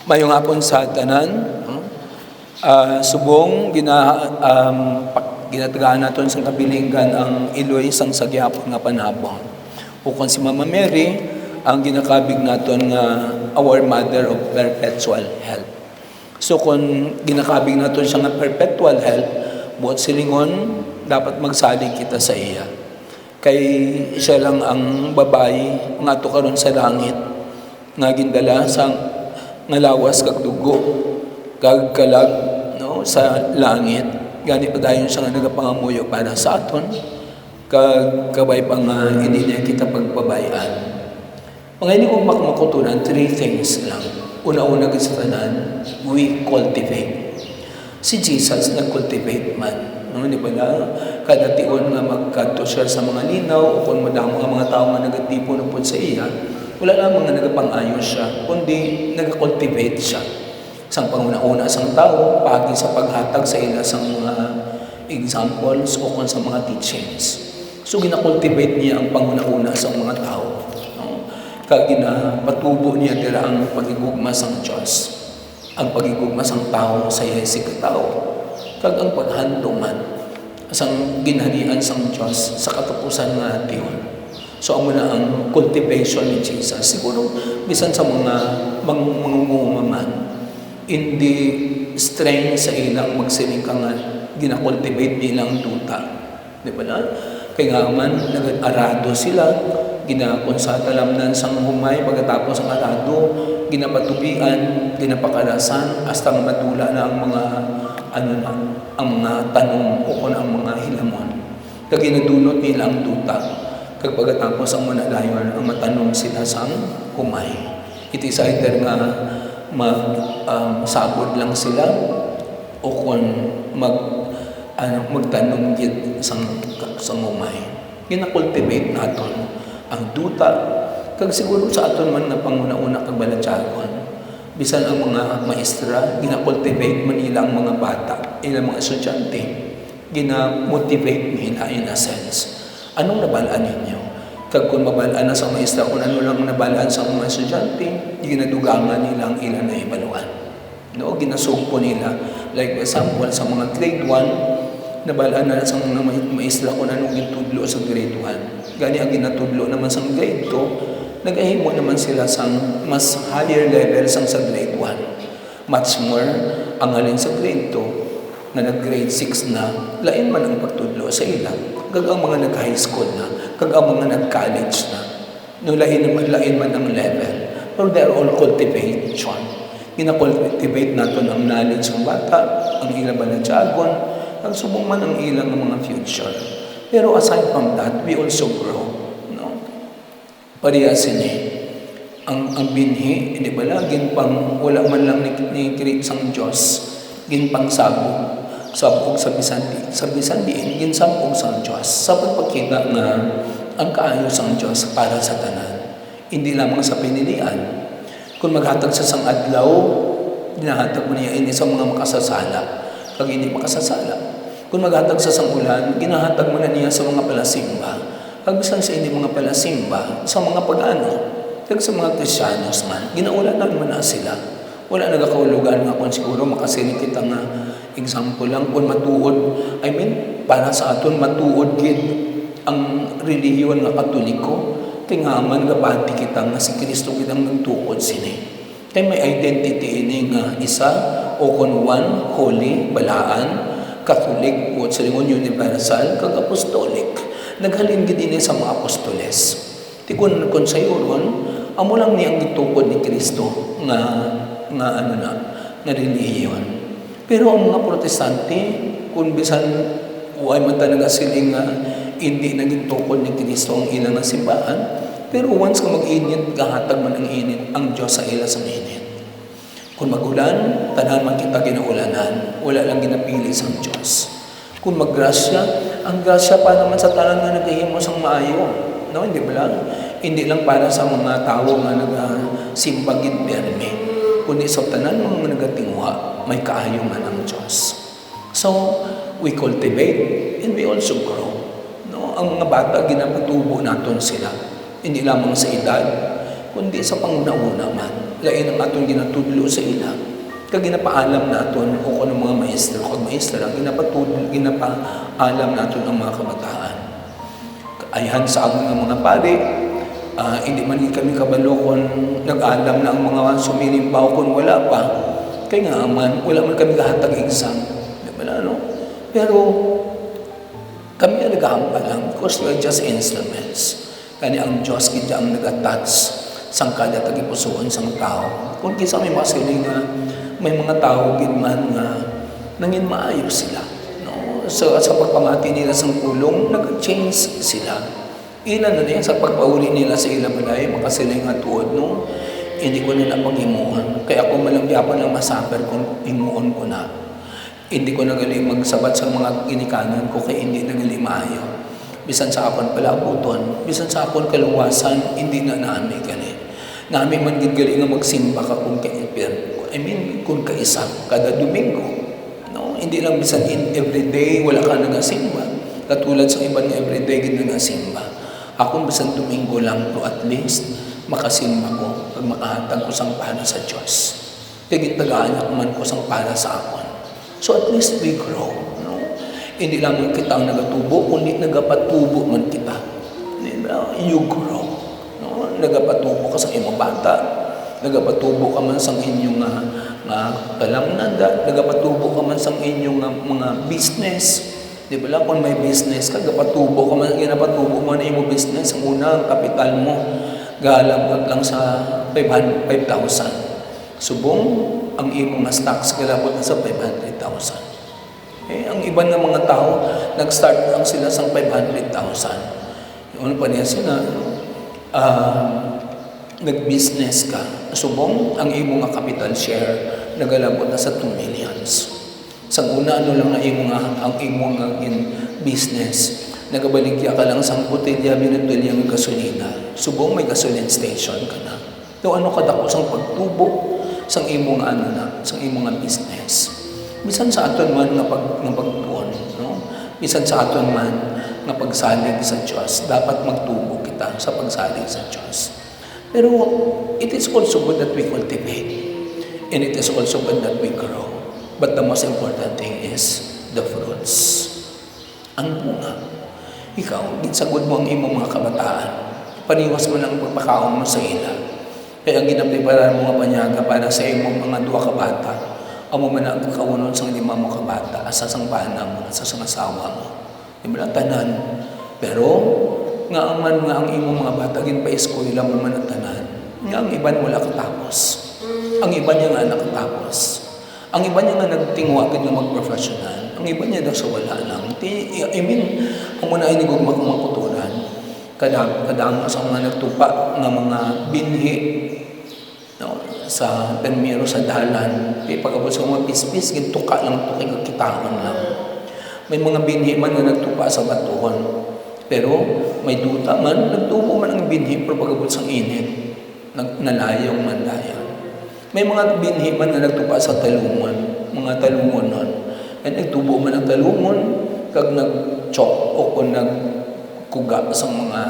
Mayong hapon sa tanan, subong ginatagaan naton sa kabilinggan ang iloy sang sagyapon nga panahon. Ukon si Mama Mary ang ginakabig naton nga our Mother of Perpetual Help. So kung ginakabig naton siya nga perpetual help, buot silingon dapat magsalig kita sa iya. Kay siya lang ang babae nga ato karon sa langit nga gindala sa nga lawas kag dugo kag kalag no sa langit gani pa dayon siya nga nagapangamuyo para sa aton kag kabay pa nga hindi niya kita pagbabayan. Pangayni kong makutunan, 3 things lang. Una-una gid sa tanan, we cultivate. Si Jesus nag-cultivate man. No, di ba na? Kada tion nga magkadto siya sa mga linaw o kung madamo nga mga tao nga nagatipon na po sa iya, wala lang mga nagapang-ayos siya, kundi nag-cultivate siya. Isang panguna-una sang tao, pagi sa paghatag sa ila sa mga examples o kung sa mga teachings. So, gina-cultivate niya ang panguna-una sa mga tao. No? Kaya ginapatubo niya dira ang pagigugma sang Diyos. Ang pagigugma sang tao sa yesi ka tao. Kag ang paghanduman sang ginharian sang Diyos sa katapusan nga tiyon. So, amo na ang cultivation ni Jesus. Siguro, bisan sa mga mangungumaman, hindi strength sa ilang magsiling ka nga, gina-cultivate nilang duta. Di ba na? Kaya nga man, nag-arado sila, ginakonsatalamnan sang humay, pagkatapos ang arado, ginapatubian, ginapakalasan, hasta madula na ang mga, ang mga tanong o kung ang mga hilamon. Kaya ginadunot nila ang duta. Kag pagkatapos ang manadayon, ang matanong sila sang humay. It is either nga magsabod lang sila o kung magtanong gid sang humay. Gina-cultivate naton ang duta. Kag siguro sa aton man nga panguna-una kag balatyagon. Bisan ang mga maestra, gina-cultivate man nila ang mga bata, ilang mga estudyante. Gina-motivate nila in a sense. Anong nabalaan ninyo? Kag kung mabalaan na sa maestra, kung ano lang nabalaan sa mga estudyante, ginadugangan nila ang ilan na ibaluan. No? Ginasugpo nila. Like example, sa mga grade 1, nabalaan na sa mga maestra kung anong gintudlo sa grade 1. Gani ang ginatudlo naman sa grade 2, nag-ahimo naman sila sa mas higher level sa grade 1. Much more, ang alin sa grade 2, na nag-grade 6 na, lain man ang pagtudlo sa ilang. Kag ang mga nag-high school na, kag ang mga nag-college na, no lain man ang level. Pero they are all cultivation. Gina-cultivate natin ang knowledge ng bata, ang ilang balatyagon, ang subong man ang ilang mga future. Pero aside from that, we also grow. No? Parehas niya. Ang binhi, hindi ba laging pang wala man lang ni-create sang Diyos, gin pang sabog. Sabog sa bisan diin, ginsabog sa Diyos. Sa pagpakita nga ang kaayos ang Diyos para sa tanan. Hindi lamang sa pinilian. Kung maghatag sa sang adlaw, ginahatag mo niya ini sa mga makasasala. Pag hindi makasasala. Kung maghatag sa sang ulan, ginahatag mo na niya sa mga palasimba. Pag bisan sa hindi mga palasimba, sa mga pag-ano, kag sa mga Kristiyanos man, ginaulanan mo na sila. Wala nagakaulugan nga kung siguro makasinig kita nga example lang kung matuod, para sa aton matuod gid ang relihiyon nga Katoliko, kay nga man gabati kita nga si Kristo gid ang nagtuod sini. Kay may identity ini nga isa o kun one, holy, balaan, Catholic, o sa lingon universal, kag apostolic. Naghalin gid ini sa mga apostoles. Ti kun sayuron, amo lang ni ang gitukod ni Kristo nga relihiyon. Pero ang mga protestante, kung bisan ay man talaga siling nga hindi naging tukod ni Kristo ang ilang na simbahan, pero once ka mag-init, kahatag man ang init, ang Diyos sa ila sa init. Kung magulan, tanan man kita ginaulanan, wala lang ginapili sa Diyos. Kung maggrasya, ang grasya pa naman sa tanan nga nagahimo sang maayo. No, hindi ba lang? Hindi lang para sa mga tao nga nagasimbagin biyerme. Kundi sa tanan mga nagatingwa, may kaayo man ang Diyos. So, we cultivate and we also grow. No? Ang mga bata, ginapatubo natin sila. Hindi lamang sa edad, kundi sa panguna-una man. lain ang atong ginatudlo sa ila. Kag ginapaalam naton o kuno mga maestro kag maestra ginapaalam naton ang mga kabataan. Ayhan sa among mga pari, hindi man kami kabalo kung nag-alam na ang mga sumilimbaw kung wala pa. Kaya nga man, wala man kami kahatag exam. Di ba na, no? Pero kami ang nag-ahamba lang because we are just instruments. Kani ang Diyos kita ang nag-attach sang kada tagipusoon sang tao. Kung kisa may masiling nga may mga tao gidman nga nangin maayo sila. No? So, sa pagpamati nila sang pulong, nag-change sila. Ilan na yan sa pagpauli nila sa ilang balay, makasiling nga tuod, no? Hindi ko nila pag-imuhan. Kaya ako malangyapan lang masaper kung imuon ko na. Hindi ko nagali magsabat sa mga ginikanan ko kaya hindi nagali maayo. Bisan sa akon palabuton, bisan sa akon kaluwasan, hindi na naami gani. Naami man gigali nga magsimba ka kung kung kaisa, kada Domingo. No? Hindi lang bisan everyday, wala ka nagasimba. Katulad sa iba nga everyday gid nagasimba. Ako bisan Domingo lang to at least makasimba ko pag makahatag ko sang para sa Diyos. Kaya tagaan man ko sang para sa akon. So at least we grow. No? Hindi lang kita ang nagatubo, kundi nagapatubo man kita. You grow. No? Nagapatubo ka sa imong bata. Nagapatubo ka man sa inyong kalamnanda. Nagapatubo ka man sa inyong mga business. Di ba lang, kung may business ka, gapatubo ka man, ginapatubo mo na yung business, ang una, ang kapital mo, galabot lang sa 5,000. Subong, ang imong stocks, galabot na sa 500,000. Ang iba ng mga tao, nag-start lang sila sa 500,000. Yung pa niya sila, nag-business ka. Subong, ang imong capital share, nagalabot na sa 2 millions. Sa una, lang na ang imong business. Nagabaligya ka lang sa botelya, binutulya ng gasolina. Subong may gasoline station ka na. So ano kadako sang pagtubo sang imong sang imong business. Bisan sa aton man nga pagtuon, no? Bisan sa aton man nga pagsalig sa Dios, dapat magtubo kita sa pagsalig sa Dios. Pero it is also good that we cultivate. And it is also good that we grow. But the most important thing is the fruits. Ang bunga. Ikaw, ginsagod mo ang imong mga kabataan. Paniwas mo lang pagpakaon mo sa ila. Kaya ang ginapreparan mo nga panyaga para sa imong mga 2 ka bata. Amo man ang kakaunon sa 5 mo ka bata, asa sang bana mo, asa sang asawa mo. Di ba tanan? Pero, nga ang imong mga bata, ginpa-eskwela mo man ang tanan. Nga ang iban wala katapos. Ang iban niya nga nakatapos. Ang iba niya nga nagtingwa ka nga mag-professional. Ang iba niya daw sa wala lang. Ang muna ay nigugma kong makuturan. Kadang sa mga nagtupa ng mga binhi, no, sa permiro sa dalan. Pagkabot sa mga pispis, gintuka lang ito, kagkitaan lang. May mga binhi man na nagtupa sa batuhan. Pero may duta man, nagtubo man ang binhi, pero pagkabot sa init, nalayong mandayan. May mga binhi man na nagtupa sa talungon, mga talungonon. At nagtubo man ang talungon, kag nag-chok o kung nagkuga sa mga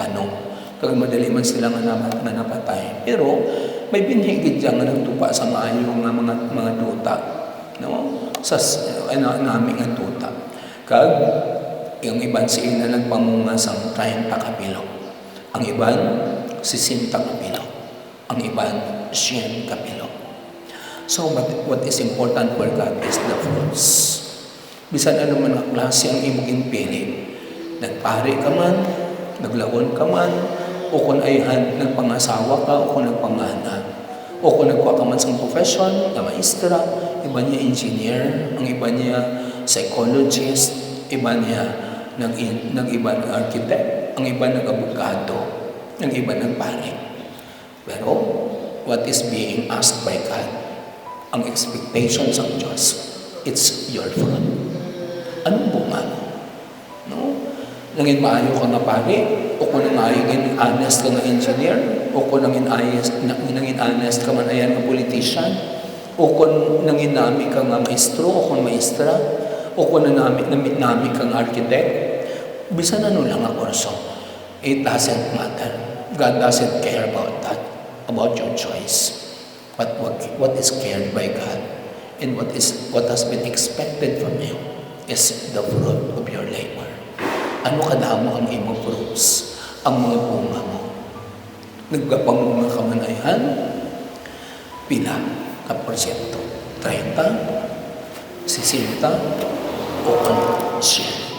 tanong. Kag madali man sila nga napatay. Pero may binhi gid nga nagtupa sa maayong mga duta, no? Sa namin nga duta. Kag yung iban si ina nagpamunga sa 30 kapilo. Ang iban 60 kapilo. Ang iban 100 kapilo. So, what is important for God is the fruits. Bisan ano man ang klase ang imong ginpili. Nagpari ka man, naglawon ka man, o kung ayhan, nagpangasawa ka, o kung nagpamana. O kung nagkuha ka man sa profession, na maestra, iba niya engineer, ang iba niya psychologist, iba niya nag-iba ng architect, ang iba nag-abogado, ang iba nagpari. Pero, what is being asked by God? Ang expectations ng Diyos, it's your fruit. Anong bunga mo? No? Nangin maayo ka nga pari, o kung nangin honest ka nga engineer, o kung nangin honest ka man ayan nga politician, o kung nangin nami ka nga maestro, o kung maestra, o kung nami ka nga architect, bisan ano lang ang kurso. It doesn't matter. God doesn't care about that, about your choice. what is cared by God and what has been expected from you is the fruit of your labor. Ano kadamo ang imong fruits, ang mga bunga mo? Nagpapangunga ka man ayan, pila ka porsyento? 30, 60, o 100?